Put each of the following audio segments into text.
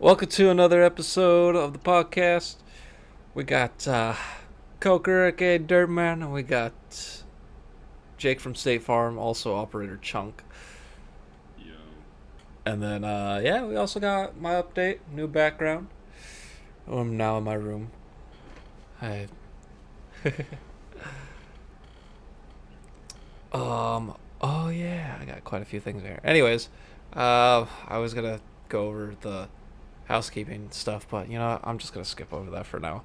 Welcome to another episode of the podcast. We got Coker, aka Dirtman, and we got Jake from State Farm, also operator Chunk. Yo. And then, yeah, we also got my update, new background. I'm now in my room. I, oh yeah, I got quite a few things there. Anyways, I was gonna go over the housekeeping stuff, but you know what? I'm just gonna skip over that for now.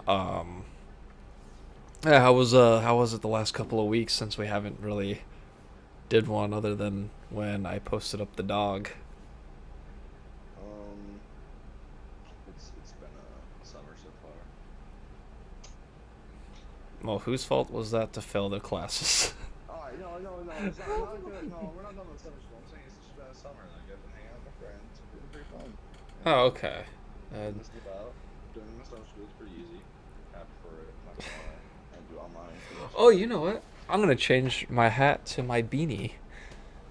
um, yeah, how was it the last couple of weeks since we haven't really did one other than when I posted up the dog? Um, it's been a summer so far. Well, whose fault was that to fail their classes? Oh, no. It's not good. No, we're not done with summer school. I'm saying it's just been a summer. Like I've been hanging out with my friends. It's been pretty fun. Oh, okay. Getting to sleep out. Doing my summer school is pretty easy. Happy for it. I'm not gonna lie. I do online for this Oh, shit. you know what? I'm gonna change my hat to my beanie.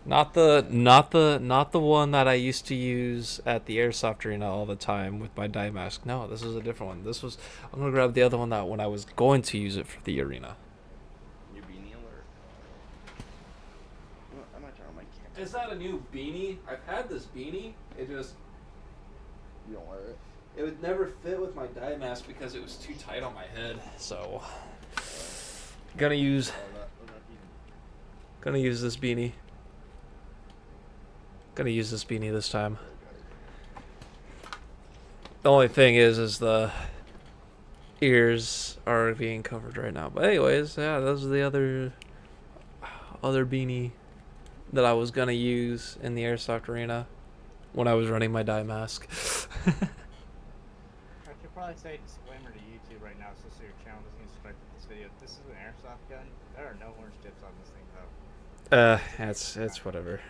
Not the one that I used to use at the airsoft arena all the time with my dye mask. No, this is a different one. I'm gonna grab the other one that when I was going to use it for the arena. New beanie alert. I might turn on my camera. Is that a new beanie? I've had this beanie. You don't wear it? It would never fit with my dye mask because it was too tight on my head. So gonna use gonna use this beanie. Gonna use this beanie this time. The only thing is the ears are being covered right now. But anyways, yeah, those are the other beanie that I was gonna use in the airsoft arena when I was running my dye mask. I should probably say disclaimer to YouTube right now, so your channel doesn't get striked with this video. This is an airsoft gun. There are no orange tips on this thing, though. It's whatever.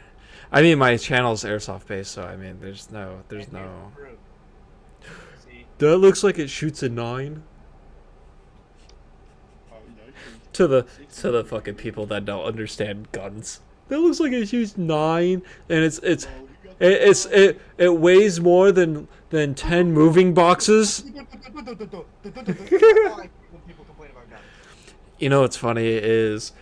I mean, my channel's airsoft based, so I mean, there's no. Proof. See, That looks like it shoots a 9. Oh, you To the fucking people that don't understand guns. That looks like it shoots 9, and it weighs more than 10 moving boxes. when people complain about guns. You know what's funny is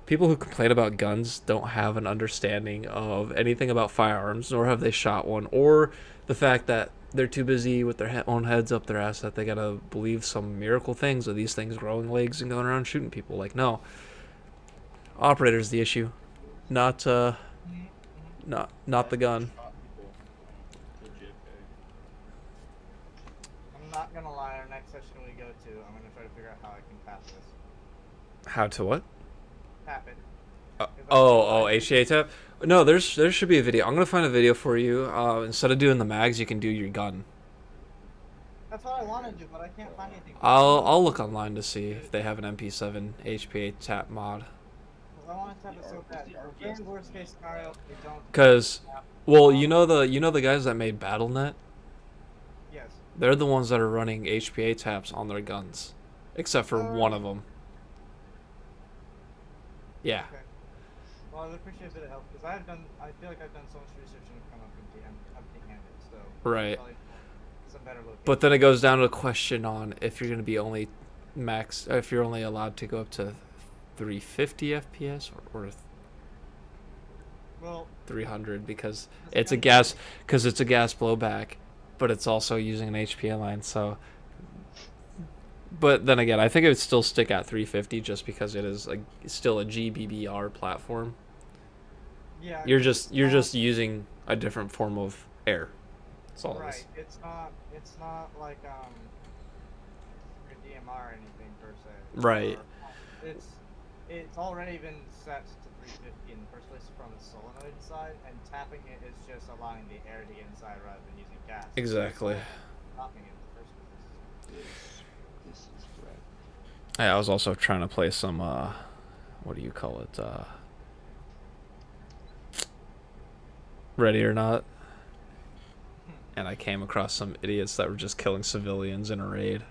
people who complain about guns don't have an understanding of anything about firearms, nor have they shot one, or the fact that they're too busy with their own heads up their ass that they gotta believe some miracle things of these things growing legs and going around shooting people. Like, no, operator's the issue, not not the gun. shot people. Legit, I'm not gonna lie. Our next session we go to, I'm gonna try to figure out how I can tap this. How to what? Tap it. HTA tap. No, there should be a video. I'm gonna find a video for you. Instead of doing the mags, you can do your gun. That's what I want to do, but I can't find anything. I'll look online to see if they have an MP7 HPA tap mod. I want to tap it so bad. Very worst case scenario, we don't. Cause, well, you know the guys that made BattleNet. Yes. They're the ones that are running HPA taps on their guns, except for one of them. Yeah. Okay. Well, I'd appreciate a bit of help because I feel like I've done so much research and I've come up empty-handed. So Right. probably some better location. But then it goes down to a question on if you're gonna be only if you're only allowed to go up to 350 FPS or Well, 300 because That's it's a gas blowback, but it's also using an HPA line. So, but then again, I think it would still stick at 350 just because it is still a GBBR platform. yeah. You're just using a different form of air. That's all it Right. is. It's not like your DMR or anything per se. Right. It's already been set to 350 in the first place from the solenoid side, and tapping it is just allowing the air to get inside rather than using gas. Exactly. Stopping it in the first place. This is correct. Yeah, I was also trying to play some what do you call it? Ready or Not. And I came across some idiots that were just killing civilians in a raid.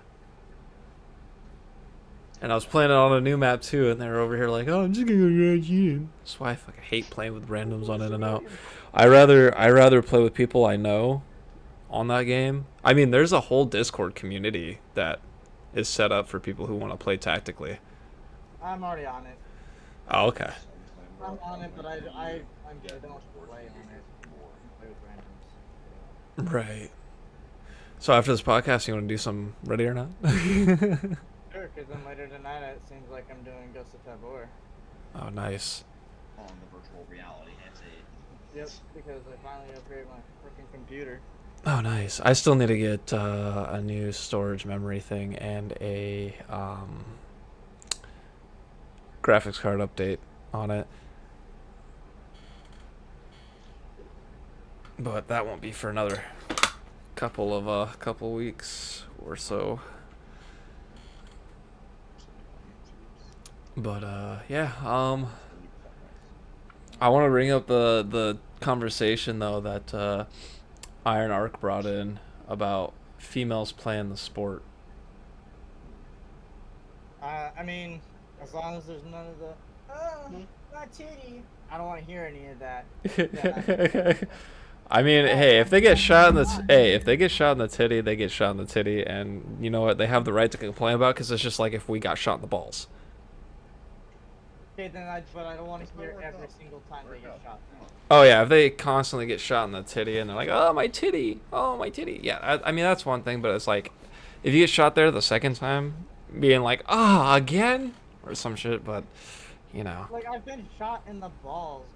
And I was playing it on a new map too, and they were over here like, "Oh, I'm just gonna go right in." That's why I fucking hate playing with randoms on in and out. I rather play with people I know on that game. I mean, there's a whole Discord community that is set up for people who want to play tactically. I'm already on it. Oh, okay. Something I'm where on it, I'm but like, I get don't Discord play on it. communications more. I play with randoms. Right. So after this podcast, you want to do some Ready or Not? Sure, because then later tonight it seems like I'm doing Ghost of Tabor. Oh, nice. On the virtual reality headset. Yep, because I finally upgraded my freaking computer. Oh, nice. I still need to get a new storage memory thing and a graphics card update on it. But that won't be for another couple weeks or so. But yeah, I want to bring up the conversation though that Iron Arc brought in about females playing the sport. I mean, as long as there's none of the, oh, my titty. I don't want to hear any of that. I mean, hey, if they get shot in the if they get shot in the titty, they get shot in the titty, and you know what? They have the right to complain about because it's just like if we got shot in the balls. Okay, then but I don't want to hear every single time they get shot. Oh yeah, if they constantly get shot in the titty and they're like, "Oh my titty, oh my titty," yeah, I mean that's one thing, but it's like, if you get shot there the second time, being like, "Ah, again," or some shit, but you know. Like, I've been shot in the balls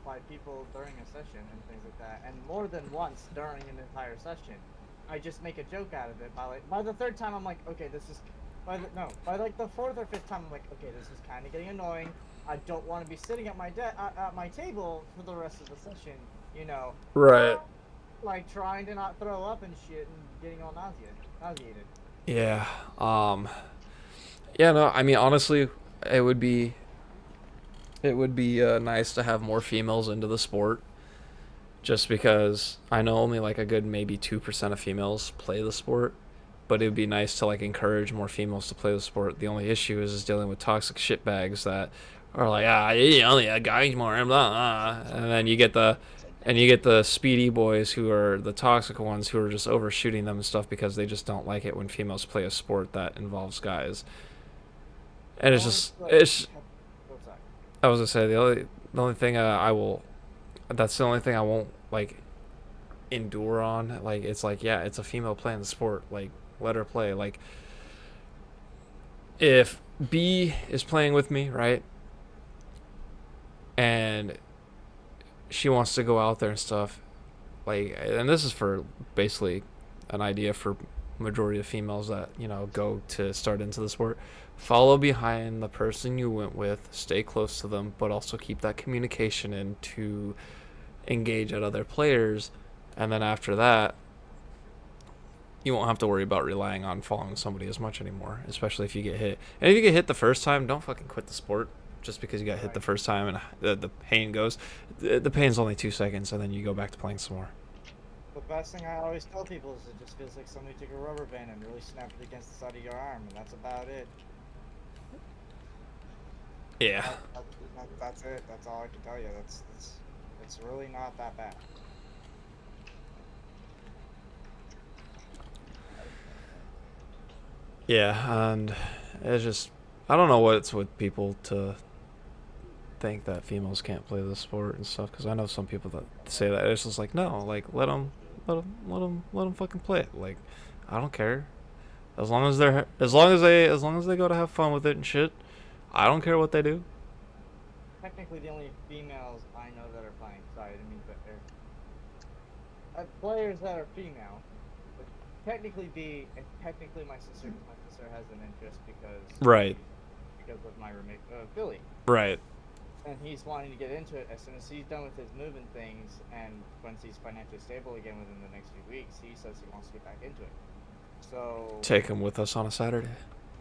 by people during a session and things like that, and more than once during an entire session. I just make a joke out of it. By the third time, I'm like, okay, this is. By like the fourth or fifth time, I'm like, okay, this is kind of getting annoying. I don't want to be sitting at at my table for the rest of the session, you know. Right. Like trying to not throw up and shit and getting all nauseated. Yeah. Yeah. No. I mean, honestly, it would be. It would be nice to have more females into the sport. Just because I know only like a good maybe 2% of females play the sport, but it would be nice to like encourage more females to play the sport. The only issue is dealing with toxic shitbags that are like, you only a guys more, blah, blah. And then you get the speedy boys who are the toxic ones who are just overshooting them and stuff because they just don't like it when females play a sport that involves guys. And it's just I was gonna say the only thing that's the only thing I won't like endure on. Like it's like, yeah, it's a female playing the sport, like let her play. Like if B is playing with me, right, and she wants to go out there and stuff, like, and this is for basically an idea for majority of females that go to start into the sport. Follow behind the person you went with, stay close to them, but also keep that communication in to engage at other players, and then after that you won't have to worry about relying on following somebody as much anymore, especially if you get hit. And if you get hit the first time, don't fucking quit the sport just because you got hit the first time and the pain goes. The pain's only 2 seconds, and then you go back to playing some more. The best thing I always tell people is it just feels like somebody took a rubber band and really snapped it against the side of your arm, and that's about it. Yeah. That's it. That's all I can tell you. It's really not that bad. Yeah, and it's just, I don't know what's with people to think that females can't play the sport and stuff, because I know some people that say that. It's just like, no, like let them fucking play it. Like, I don't care, as long as they go to have fun with it and shit. I don't care what they do. Technically, the only females I know that are playing, sorry, I didn't mean to players that are female would technically be, and technically my sister has an interest because of my roommate Billy. Right. And he's wanting to get into it as soon as he's done with his moving things, and once he's financially stable again within the next few weeks, he says he wants to get back into it. So take him with us on a Saturday.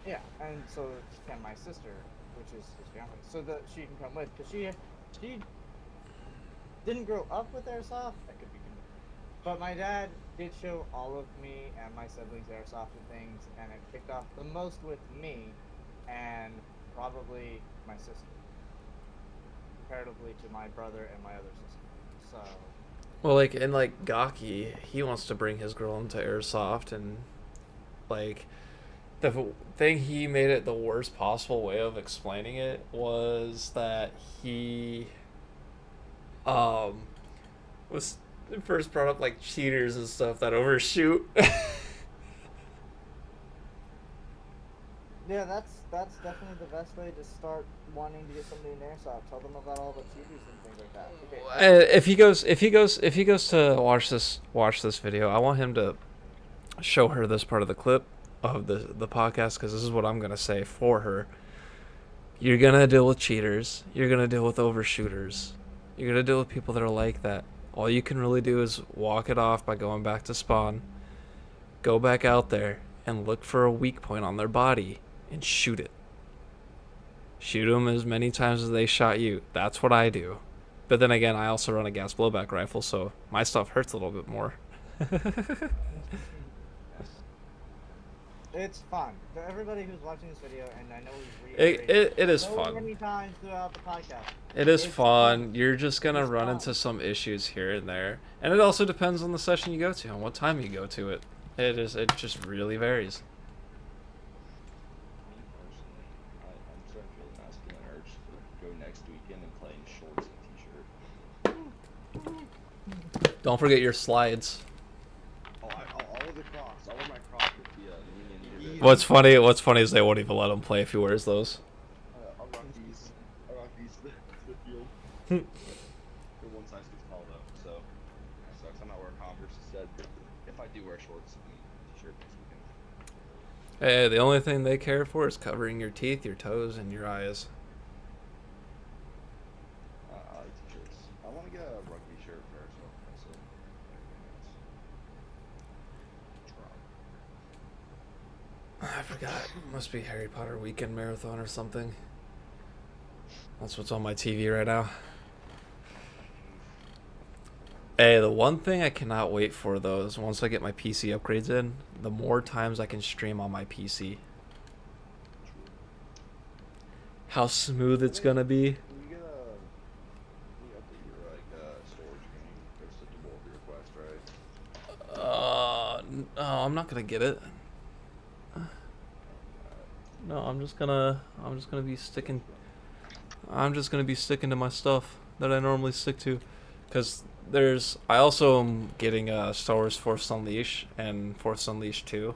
Yeah, and so can my sister, which is his fiance, so that she can come with, because she didn't grow up with airsoft. That could be good. But my dad did show all of me and my siblings airsoft and things, and it kicked off the most with me and probably my sister, comparatively to my brother and my other sister. So Well, like, and like Gaki, he wants to bring his girl into airsoft, and like the thing he made it the worst possible way of explaining it was that he um was first brought up like cheaters and stuff that overshoot. yeah, that's definitely the best way to start wanting to get somebody in airsoft. Tell them about all the cheaters and things like that. Okay, If he goes to watch this video, I want him to show her this part of the clip of the podcast, because this is what I'm gonna say for her. You're gonna deal with cheaters. You're gonna deal with overshooters. You're gonna deal with people that are like that. All you can really do is walk it off by going back to spawn, go back out there, and look for a weak point on their body and shoot it. Shoot them as many times as they shot you. That's what I do. But then again, I also run a gas blowback rifle, so my stuff hurts a little bit more. it's fun. For everybody who's watching this video, and I know we've It is so fun. many times throughout the podcast. It is It's fun. You're just gonna It's run fun. into some issues here and there, and it also depends on the session you go to and what time you go to it. It just really varies. Me personally, I'm starting to feel the masculine urge to go next weekend and play in shorts and t-shirt. Don't forget your slides. Oh, all of the Crocs. All of my Crocs with the Minion. What's funny is they won't even let him play if he wears those. I'll rock these. I'll rock these to the field. They're one size too small though, so that sucks. I'm not wearing Converse instead. If I do wear shorts and t-shirt next weekend. Hey, the only thing they care for is covering your teeth, your toes, and your eyes. I like t-shirts. I want to get a rugby shirt for ourselves. That's it. I forgot. Must be Harry Potter weekend marathon or something. That's what's on my TV right now. Hey, the one thing I cannot wait for though is once I get my PC upgrades in, the more times I can stream on my PC. How smooth it's gonna be. Can you get a? Can you update your storage game? There's such a bulk request, right? No, I'm not gonna get it. No, I'm just gonna be sticking. I'm just gonna be sticking to my stuff that I normally stick to, because I also am getting Star Wars Force Unleashed and Force Unleashed 2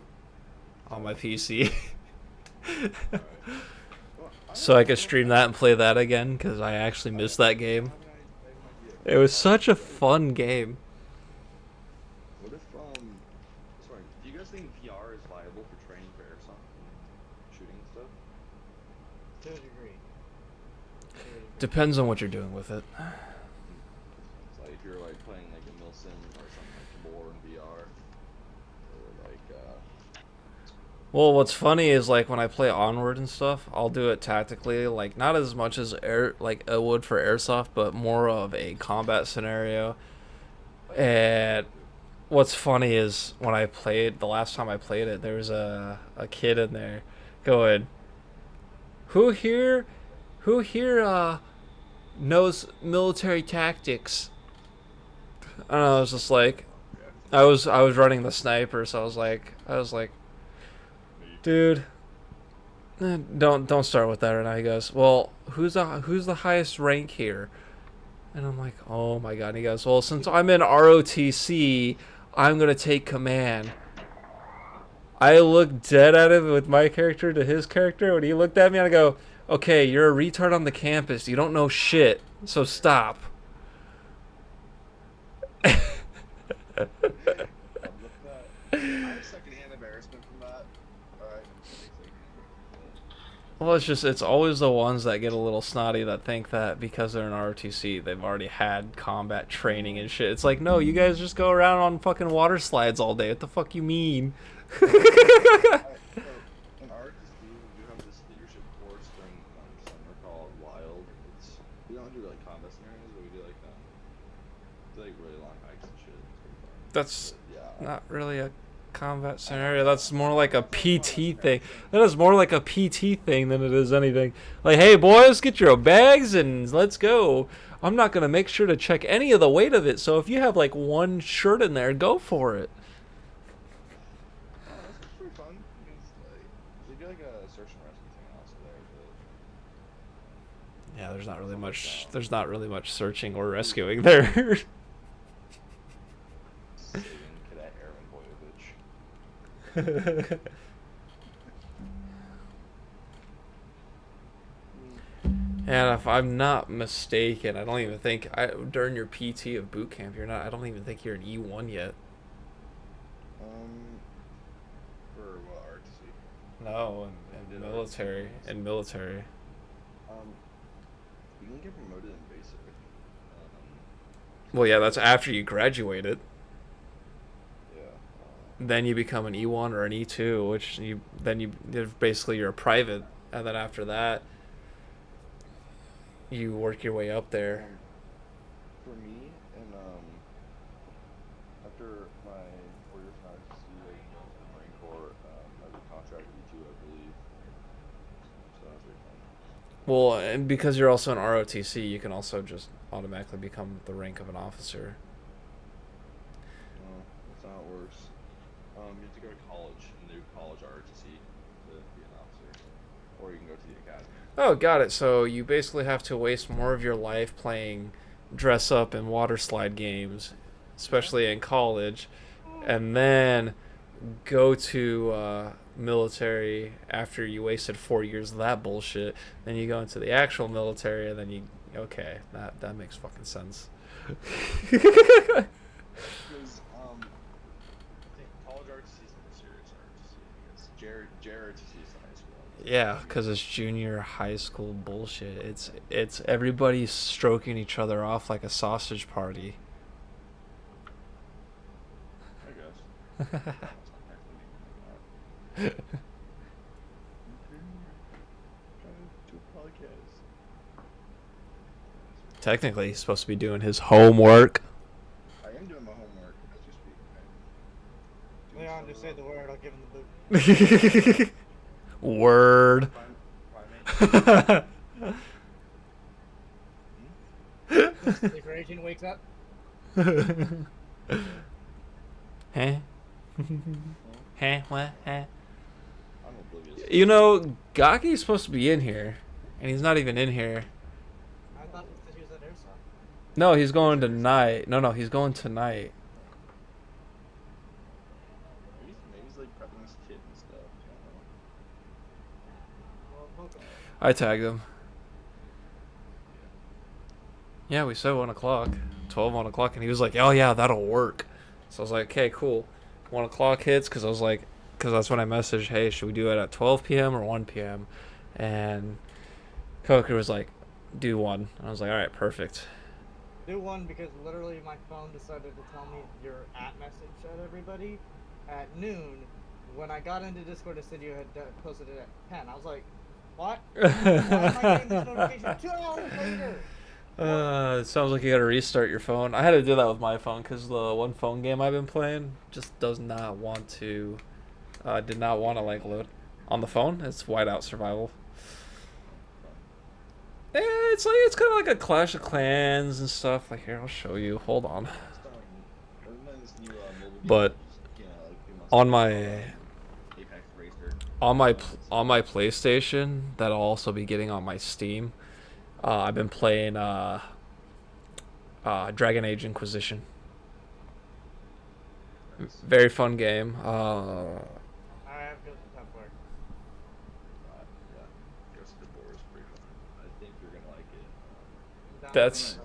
on my PC. So I could stream that and play that again, because I actually missed that game. It was such a fun game. What if sorry, do you guys think VR is viable for training for airsoft and shooting and stuff? To a degree. Depends on what you're doing with it. It's like if you're like playing like a Milsim or something like more in VR, or like Well, what's funny is like when I play Onward and stuff, I'll do it tactically, like not as much as like I would for airsoft, but more of a combat scenario. And what's funny is when I played the last time I played it, there was a kid in there going, "Who here knows military tactics?" And I was just like, I was running the sniper, so I was like, dude, don't start with that right now. He goes, well, who's the highest rank here? And I'm like, oh my god. And he goes, well, since I'm in ROTC, I'm gonna take command. I looked dead at him with my character to his character. When he looked at me, I go, okay, you're a retard on the campus. You don't know shit, so stop. I have secondhand embarrassment from that. Alright. Well, it's always the ones that get a little snotty that think that because they're in ROTC, they've already had combat training and shit. It's like, no, you guys just go around on fucking water slides all day. What the fuck you mean? In RTC, we do have this leadership course during summer called Wild. We don't do like combat scenarios, but we do like really long hikes and shit. It's pretty fun. That's But, yeah. not really a combat scenario. That's more like a PT thing. That is more like a PT thing than it is anything. Like, hey boys, get your bags and let's go. I'm not gonna make sure to check any of the weight of it. So if you have like one shirt in there, go for it. Oh, that's pretty fun. It's like they do like a search and rescue thing also there, but Yeah, there's not really much. There's not really much searching or rescuing there. saving Cadet Airman Boyovich. And if I'm not mistaken, I don't even think during your PT of boot camp, you're not. I don't even think you're an E1 yet. For what RTC? No, in military. In military. You can get promoted in basic. Well, yeah, that's after you graduated. Yeah. Then you become an E1 or an E2, which basically you're a private, and then after that, you work your way up there. For me, and after my 4 years in RTC, I can go into the Marine Corps as a contract E2, I believe. So that's really fun. Well, and because you're also an ROTC, you can also just automatically become the rank of an officer. No, that's not how it works. You have to go to college and do college ROTC to be an officer, or you can go to the academy. Oh, got it. So you basically have to waste more of your life playing dress up and water slide games, especially in college, and then go to military after you wasted 4 years of that bullshit. Then you go into the actual military, and then okay, that makes fucking sense. Because I think college ROTC is more serious ROTC. Because JROTC is the high school. Yeah, because it's junior high school bullshit. It's everybody stroking each other off like a sausage party. I guess. That's not technically that. Trying to do a podcast. Technically, he's supposed to be doing his homework. I am doing my homework as you speak. Leon, just say the word. I'll give him the boot. Word. Sleeper agent wakes up. Huh? Huh? What? Huh? I'm oblivious. You know, Gaki's supposed to be in here, and he's not even in here. I thought he said he was at Airsoft. No, he's going tonight. No, he's going tonight. Maybe he's like prepping his kit and stuff. I don't know. Well, I tagged him. Yeah, we said 1 o'clock. 1 o'clock, and he was like, oh yeah, that'll work. So I was like, okay, cool. 1 o'clock hits, because that's when I messaged, hey, should we do it at 12 p.m. or 1 p.m.? And Coker was like, do 1. And I was like, all right, perfect. do one because literally my phone decided to tell me your @message at everybody at noon. When I got into Discord, it said you had posted it at 10. I was like, what? Why am I getting this notification 2 hours later? It sounds like you gotta restart your phone. I had to do that with my phone because the one phone game I've been playing just does not want to, did not want to like load on the phone. It's Whiteout Survival. It's kind of like a Clash of Clans and stuff. Like here, I'll show you. Hold on. But on my PlayStation, that'll also be getting on my Steam. I've been playing Dragon Age Inquisition. Very fun game. I have good tough work. Yeah, Ghost of the Boar is pretty fun. I think you're gonna like it. That's.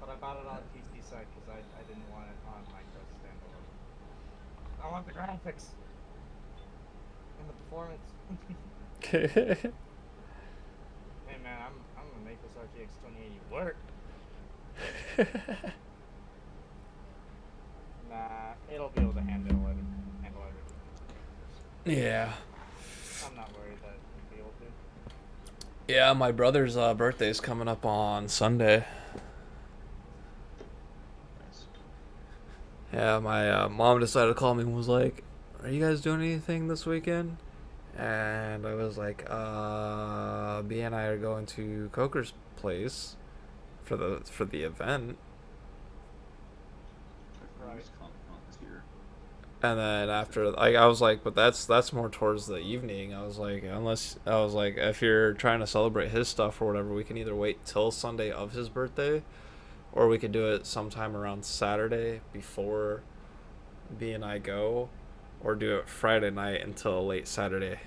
But I bought it on PC site because I didn't want it on Minecraft standalone. I want the graphics and the performance. Hey man, I'm gonna make this RTX 2080 work. Nah, it'll be able to handle everything. Yeah. I'm not worried that it'll be able to. Yeah, my brother's birthday's coming up on Sunday. Nice. Yeah, my mom decided to call me and was like, "Are you guys doing anything this weekend?" And I was like, B and I are going to Coker's place for the event." Right. This year. And then after, like, I was like, "But that's more towards the evening." I was like, if you're trying to celebrate his stuff or whatever, we can either wait till Sunday of his birthday, or we could do it sometime around Saturday before B and I go, or do it Friday night until late Saturday,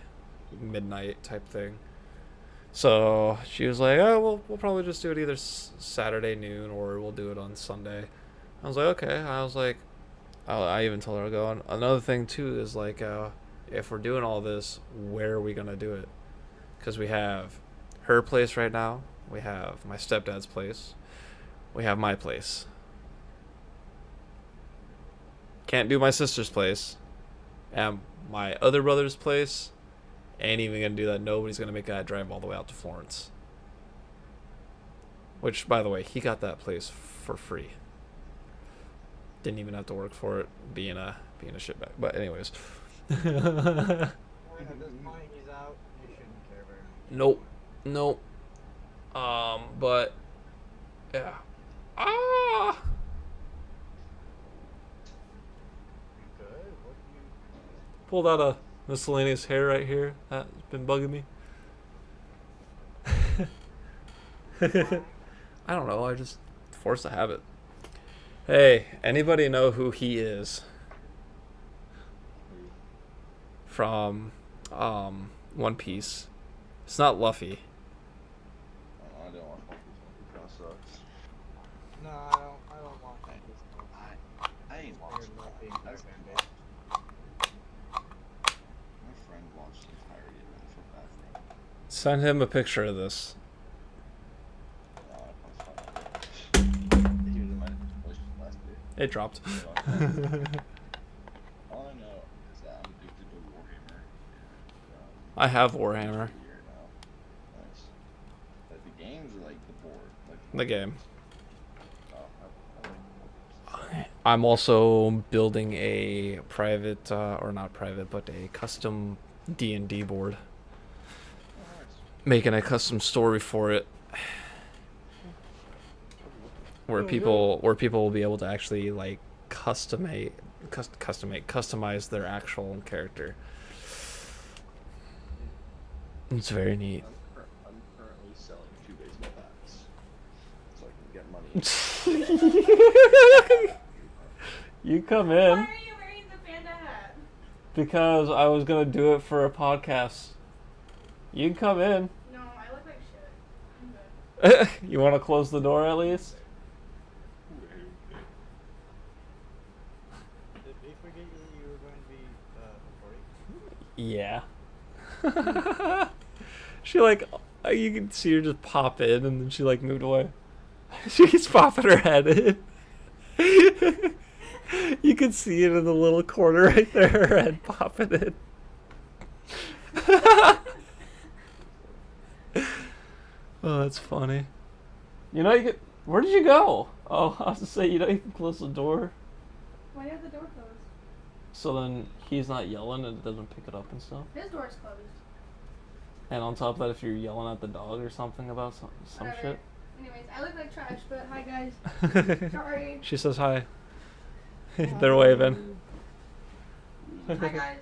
midnight type thing. So she was like, "Oh, we'll probably just do it either Saturday noon or we'll do it on Sunday." I was like, "Okay." I was like, I even told her to go. And another thing too is like, if we're doing all this, where are we gonna do it? Because we have her place right now. We have my stepdad's place. We have my place. Can't do my sister's place. And my other brother's place ain't even gonna do that. Nobody's gonna make that drive all the way out to Florence. Which, by the way, he got that place for free. Didn't even have to work for it, being a shitbag. But anyways. At this point, he's out. You shouldn't care very much. Nope. But yeah. Ah. You good? What do you? Pulled out a miscellaneous hair right here that's been bugging me. I don't know. I just forced a habit. Hey, anybody know who he is? From One Piece. It's not Luffy. I don't want to One Piece. Sucks. No, I don't want that. I ain't watched Luffy. My friend watched the entirety of it. I feel bad for him. Send him a picture of this. No, I probably saw that. He was in my relationship last year. It dropped. All I know is that I'm addicted to Warhammer. And, I have Warhammer. year now. Nice. Like the games are like the board. Like The game. oh, I like I'm also building a private, or not private, but a custom D&D board. oh, nice. Making a custom story for it, where people will be able to actually like customize their actual character. It's very neat. I'm currently selling 2 baseball bats so I can get money. You come Why in are you wearing the panda hat? because I was gonna do it for a podcast. You can come in. No, I look like shit. I'm good. You want to close the door at least? Did we forget you were going to be recording? Yeah. She like, you can see her just pop in, and then she like moved away. She's popping her head in. You can see it in the little corner right there, her head popping in. Oh, that's funny. You know, where did you go? Oh, I was to say, you know, you can close the door, Why do you have the door closed? so then he's not yelling and it doesn't pick it up and stuff. His door's closed. And on top of that, if you're yelling at the dog or something about some Whatever. shit. Anyways, I look like trash, but hi guys. Sorry. She says hi. They're waving. Hi guys.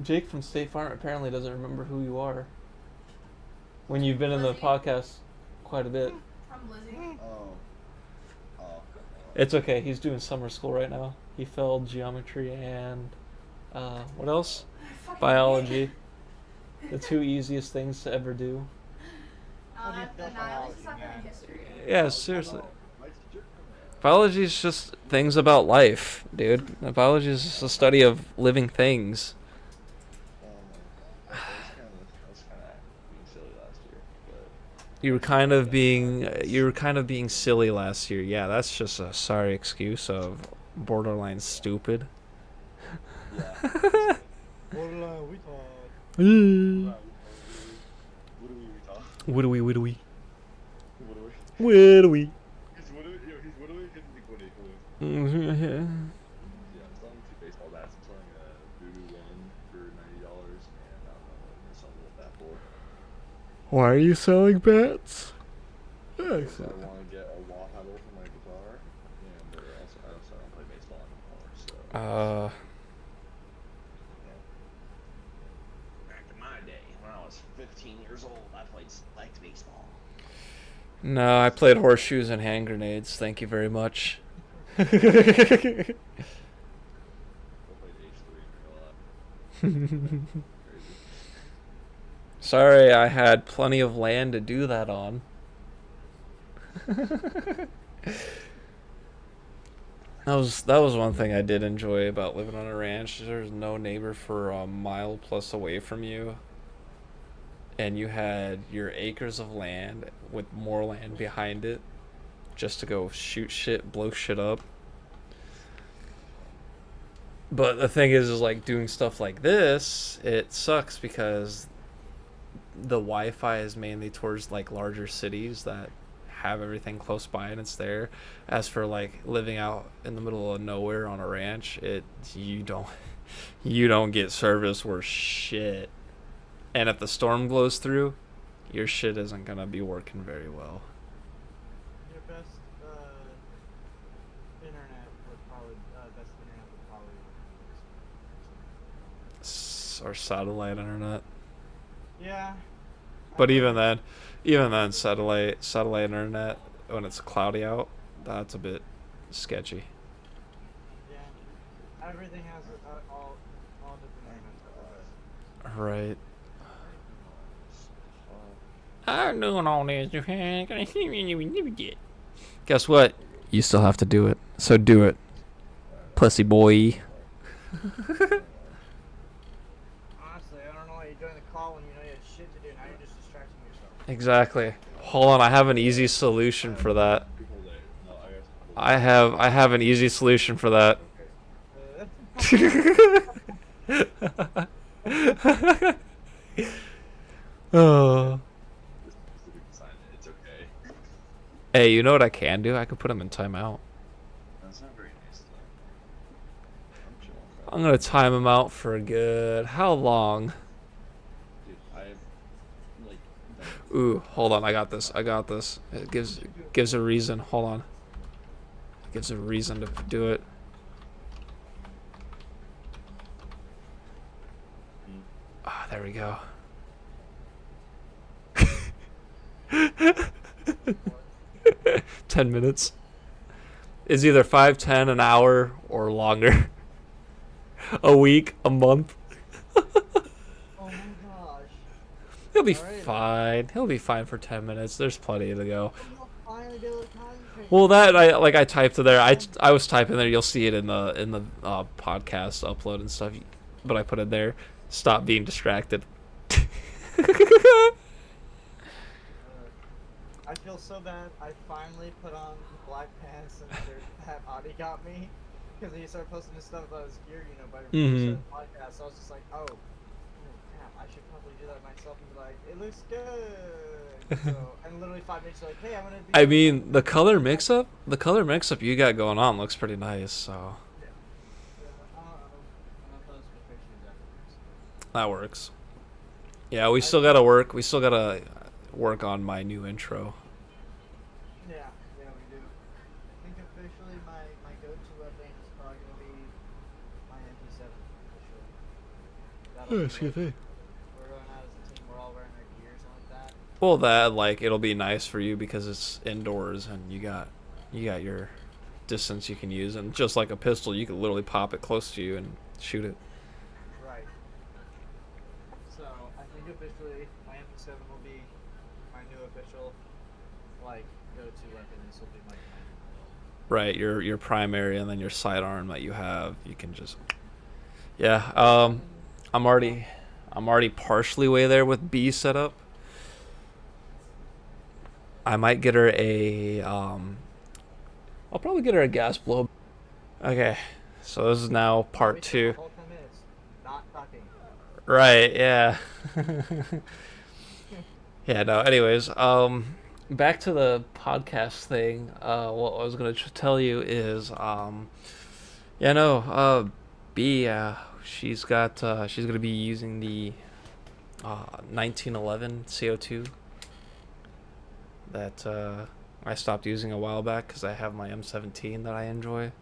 Jake from State Farm apparently doesn't remember who you are. When you've been in the Lizzie. podcast quite a bit. I'm Lizzie. Oh. It's okay. He's doing summer school right now. He failed geometry and what else? Fucking Biology. The 2 easiest things to ever do. What do you feel Nah, this is biology, not man? history. Yeah, seriously. My teacher. Biology is just things about life, dude. Biology is just a study of living things. I was kind of being silly last year, but You were kind of being silly last year. Yeah, that's just a sorry excuse of borderline stupid. yeah. Borderline, we talk. What do we talk? What do we? What do we? Whittly. He's whittling his liquidity. Mm-hmm. Yeah, I'm selling 2 baseball bats. I'm selling a Voodoo one for $90, and I don't know what I'm gonna sell the bat for. Why are you selling bats? Because I want to get a wah pedal for my guitar, and I also don't play baseball anymore. So back in my day, when I was 15 years old, I liked baseball. no, I played horseshoes and hand grenades. Thank you very much. I played H3 in real life. Crazy. Sorry, I had plenty of land to do that on. That was one thing I did enjoy about living on a ranch. There's no neighbor for a mile plus away from you, and you had your acres of land with more land behind it, just to go shoot shit, blow shit up. But the thing is like doing stuff like this, it sucks because the Wi-Fi is mainly towards like larger cities that have everything close by and it's there. As for like living out in the middle of nowhere on a ranch, you don't get service worth shit. And if the storm blows through, your shit isn't gonna be working very well. Your best internet would probably Or satellite internet. Yeah. But even then, satellite internet when it's cloudy out, that's a bit sketchy. Yeah. Everything has all different internets. Right. I'm doing all this. Guess what? You still have to do it. So do it, pussy boy. Honestly, I don't know why you're doing the call when you know you have shit to do. Now you're just distracting yourself. Exactly. Hold on, I have an easy solution for that. I have an easy solution for that. Oh. It's okay. Hey, you know what I can do? I could put him in timeout. That's not very nice though. I'm chilling. I'm gonna time him out for a good. How long? Dude, I've like. Ooh, hold on. I got this. It gives a reason. Hold on. It gives a reason to do it. Ah, there we go. 10 minutes. It's either 5, 10, an hour, or longer. A week, a month. Oh my gosh. He'll be fine. He'll be fine for 10 minutes. There's plenty to go. Well, that I typed it there. I was typing there. You'll see it in the podcast upload and stuff. But I put it there. Stop being distracted. I feel so bad. I finally put on black pants and shirt that Audie got me because he started posting this stuff about his gear, by the podcast. So I was just like, oh, damn, I should probably do that myself and be like, it looks good. So, and literally 5 minutes like, hey, I'm gonna be. I mean, the color mix up you got going on looks pretty nice. So that works. Yeah, we still gotta work. We still gotta work on my new intro. Yeah, we do. I think officially my go-to weapon is probably gonna be my MP7. Officially. Excuse me. We're going out as a team. We're all wearing our gear, something like that. Well, that it'll be nice for you because it's indoors and you got your distance you can use, and just like a pistol, you can literally pop it close to you and shoot it. Right. So I think officially my MP7 will be my new official go-to weapon. This will be my Right, your primary, and then your sidearm that you have, you can just. Yeah. I'm already partially way there with B setup. I might get her I'll probably get her a gas blow. Okay, so this is now part 2. Not talking. Right, yeah. Yeah, no, anyways, back to the podcast thing. What I was gonna tell you is, yeah, no, B, she's gonna be using the 1911 CO2 that I stopped using a while back because I have my M17 that I enjoy.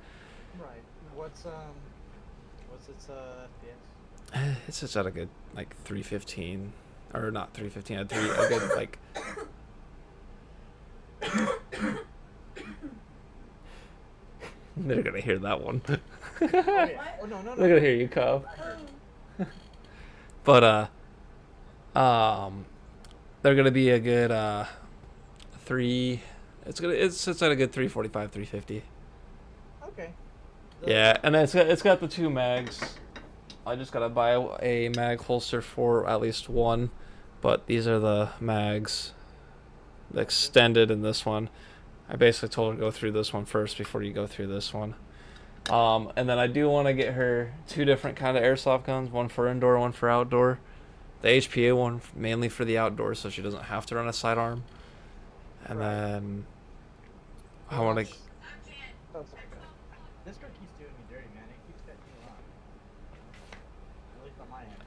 Right. What's its FPS? It's just at a good like 315, or not 315, a good like. They're gonna hear that one. Oh yeah. Oh no no no. They're gonna hear you cough. But they're gonna be a good three. It's at a good 345, 350. Okay. Yeah, and it's got the two mags. I just gotta buy a mag holster for at least one, but these are the mags, the extended in this one. I basically told her to go through this one first before you go through this one. And then I do want to get her two different kind of airsoft guns, one for indoor, one for outdoor. The HPA one mainly for the outdoor, so she doesn't have to run a sidearm. And Right. then I want to. Oh, sorry. This girl keeps doing me dirty, man. It keeps cutting you off. At least on my end.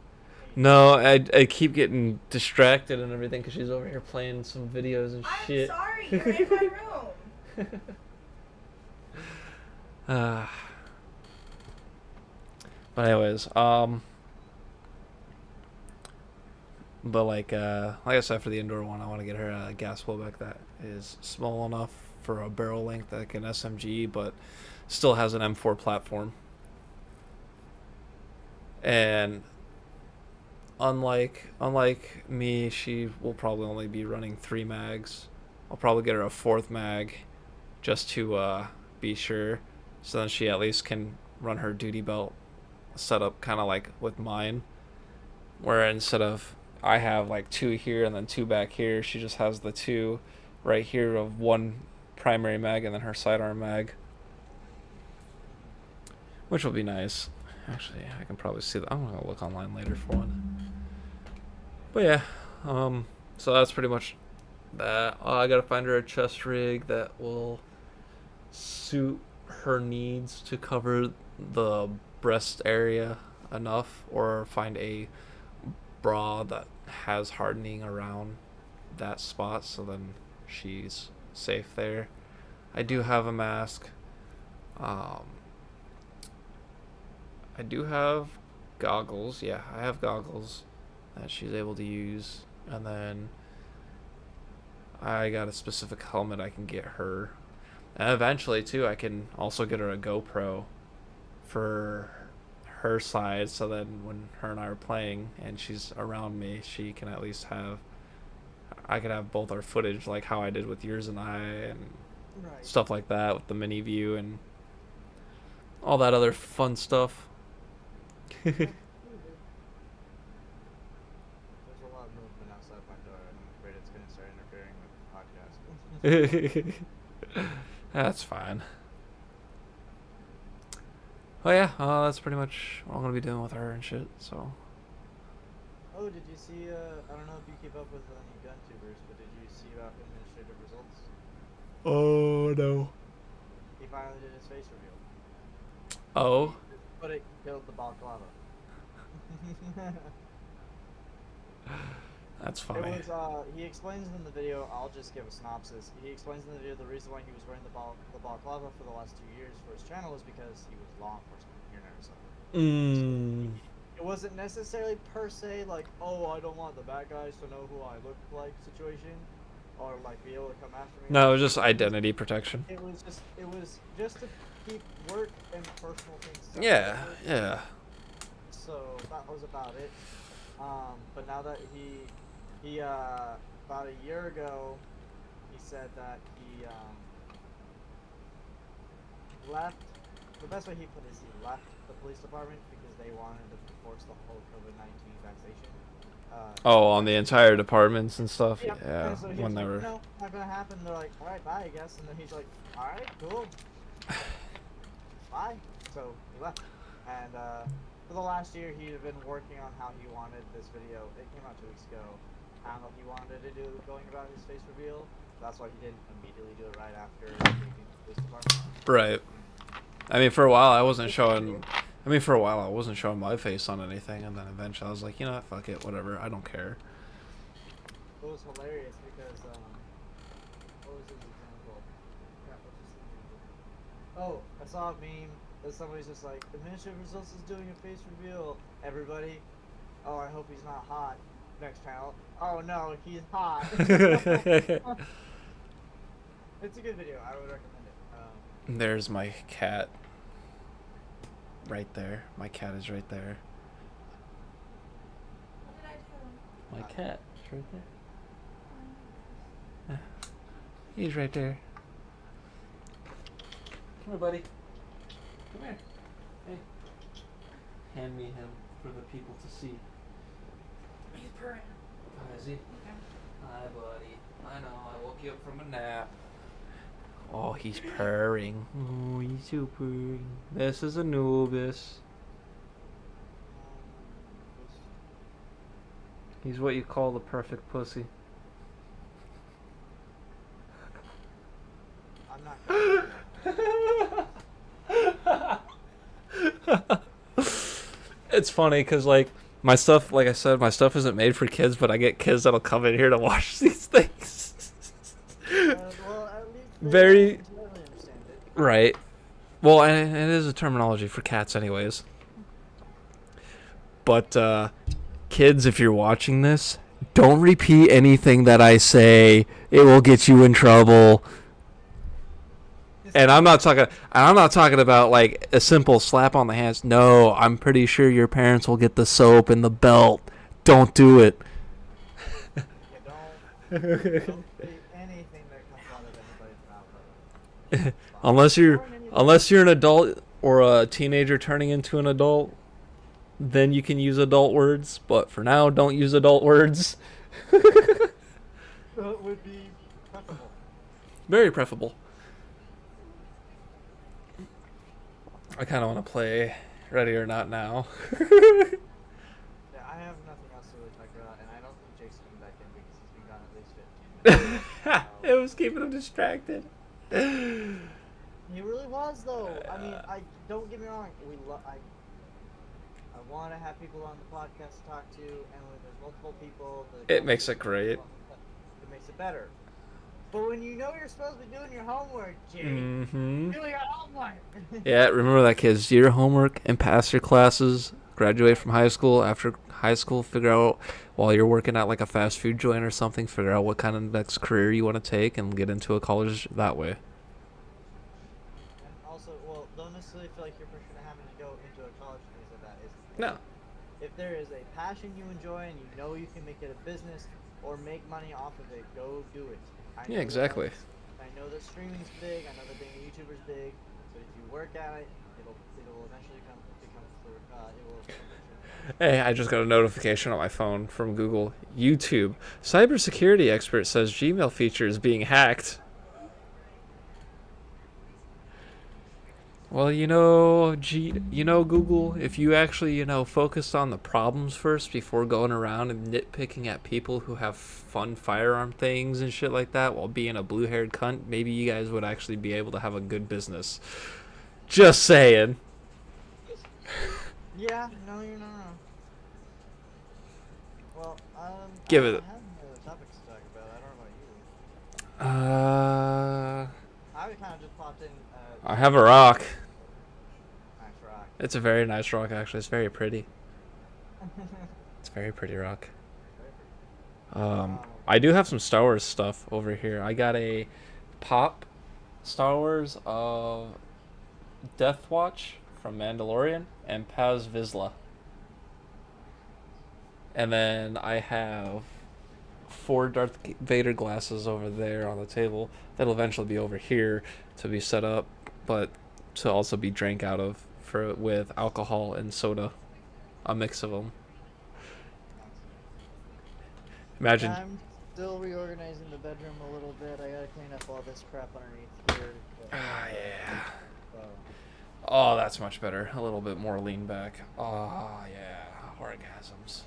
No, I keep getting distracted and everything because she's over here playing some videos and I'm shit. sorry, you're in my room. But anyways, but like I said, for the indoor one, I want to get her a gas blowback that is small enough for a barrel length like an SMG, but still has an M4 platform. And unlike me, she will probably only be running 3 mags. I'll probably get her a 4th mag just to be sure, so then she at least can run her duty belt setup kind of like with mine, where instead of I have like 2 here and then 2 back here, she just has the 2 right here of one primary mag and then her sidearm mag, which will be nice. Actually, I can probably see that. I'm gonna look online later for one. But yeah, so that's pretty much that. I gotta find her a chest rig that will suit her needs to cover the breast area enough, or find a bra that has hardening around that spot so then she's safe there. I do have a mask. I do have goggles. Yeah, I have goggles that she's able to use. And then I got a specific helmet I can get her. And eventually, too, I can also get her a GoPro for her side, so then when her and I are playing and she's around me, she can at least have. I could have both our footage, like how I did with yours and I, and Right. stuff like that with the mini view and all that other fun stuff. There's a lot of movement outside my door, and I'm afraid it's gonna start interfering with the podcast. That's fine. Oh yeah, that's pretty much what I'm gonna be doing with her and shit. So. Oh, did you see? I don't know if you keep up with any gun tubers, but did you see about administrative results? Oh no. He finally did his face reveal. Oh. But it killed the balaclava. That's funny. It was, he explains in the video, I'll just give a synopsis. He explains in the video the reason why he was wearing the balaclava for the last 2 years for his channel was because he was law enforcement here in Arizona. Mm. It wasn't necessarily per se like, oh, I don't want the bad guys to know who I look like situation, or like be able to come after me. No, it was just identity protection. It was just to keep work and personal things separate. Yeah, yeah. So that was about it. But now that he about a year ago, he said that he left. The best way he put it is he left the police department because they wanted to force the whole COVID-19 vaccination. Oh, on the entire departments and stuff. Yep. Yeah, And so he's when they like, were. no, not gonna happen. They're like, all right, bye, I guess. And then he's like, all right, cool, bye. So he left. And for the last year, he had been working on how he wanted this video. It came out 2 weeks ago. How he wanted to do going about his face reveal. That's why he didn't immediately do it right after leaving the police department. Right. I mean, for a while I wasn't showing. I mean, for a while I wasn't showing my face on anything, and then eventually I was like, you know what, fuck it, whatever. I don't care. It was hilarious because what was his example? Crap, what's his example? Oh, I saw a meme that somebody's just like, administrative results is doing a face reveal. Everybody, oh, I hope he's not hot. Next panel, oh no, he's hot. It's a good video. I would recommend it. There's my cat. Right there. My cat is right there. What did I do? My cat is right there. He's right there. Come here, buddy. Come here. Hey. Hand me him for the people to see. He's purring. Oh, is he? Okay. Hi, buddy. I know. I woke you up from a nap. Oh, he's purring. Oh, he's so purring. This is Anubis. He's what you call the perfect pussy. I'm not. It's funny because, like, my stuff, like I said, my stuff isn't made for kids, but I get kids that'll come in here to watch these things. Well, at least they Very- totally understand it. Right. Well, and it is a terminology for cats anyways. But, kids, if you're watching this, don't repeat anything that I say. It will get you in trouble. And I'm not talking about like a simple slap on the hands. No, I'm pretty sure your parents will get the soap and the belt. Don't do it. Yeah, don't say anything that comes out of anybody's mouth. Unless you're an adult or a teenager turning into an adult, then you can use adult words. But for now, don't use adult words. That would be preferable. Very preferable. I kind of want to play Ready or Not now. Yeah, I have nothing else to really talk about, and I don't think Jake's coming back in because he's been gone at least 15 minutes. It was keeping him distracted. He really was, though. I mean, don't get me wrong. I want to have people on the podcast to talk to, and when there's multiple people, It makes it great. It makes it better. But when you know you're supposed to be doing your homework, Jake, Mm-hmm. do your homework. Yeah, remember that, kids. Do your homework and pass your classes. Graduate from high school. After high school, figure out, while you're working at like a fast food joint or something, figure out what kind of next career you want to take and get into a college that way. And also, well, don't necessarily feel like you're pushing having to go into a college and things like that. No. If there is a passion you enjoy and you know you can make it a business or make money off of it, go do it. Yeah, exactly. I know that streaming's big. I know that being a YouTuber's big. But if you work at it, it'll eventually become clear. It will. Hey, I just got a notification on my phone from Google. YouTube. Cybersecurity expert says Gmail feature is being hacked. Well, Google, if you actually, focused on the problems first before going around and nitpicking at people who have fun firearm things and shit like that while being a blue-haired cunt, maybe you guys would actually be able to have a good business. Just saying. Yeah, no, you're not wrong. Well, Give I it- don't have any other topics to talk about. I don't know about you. I kind of just popped in. I have a rock. Nice rock. It's a very nice rock, actually. It's very pretty. It's a very pretty rock. I do have some Star Wars stuff over here. I got a pop Star Wars of Death Watch from Mandalorian and Paz Vizsla. And then I have 4 Darth Vader glasses over there on the table. That'll eventually be over here to be set up, but to also be drank out of with alcohol and soda. A mix of them. Imagine. I'm still reorganizing the bedroom a little bit. I gotta clean up all this crap underneath here. Ah, yeah. So, Oh, that's much better. A little bit more lean back. Oh, yeah. Orgasms.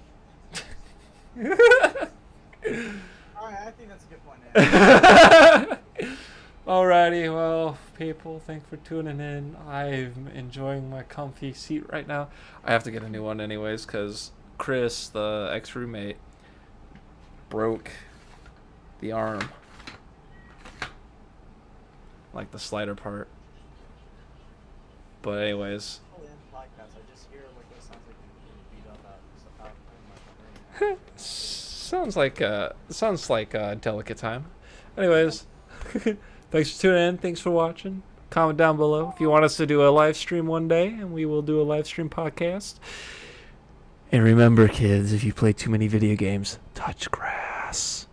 Alright, I think that's a good point to end. Alrighty, well, people, thanks for tuning in. I'm enjoying my comfy seat right now. I have to get a new one anyways, because Chris, the ex-roommate, broke the arm. Like the slider part. But anyways. Oh, in podcast, I just hear like what sounds like beat up out in my room. Sounds like a delicate time. Anyways, thanks for tuning in. Thanks for watching. Comment down below if you want us to do a live stream one day, and we will do a live stream podcast. And remember, kids, if you play too many video games, touch grass.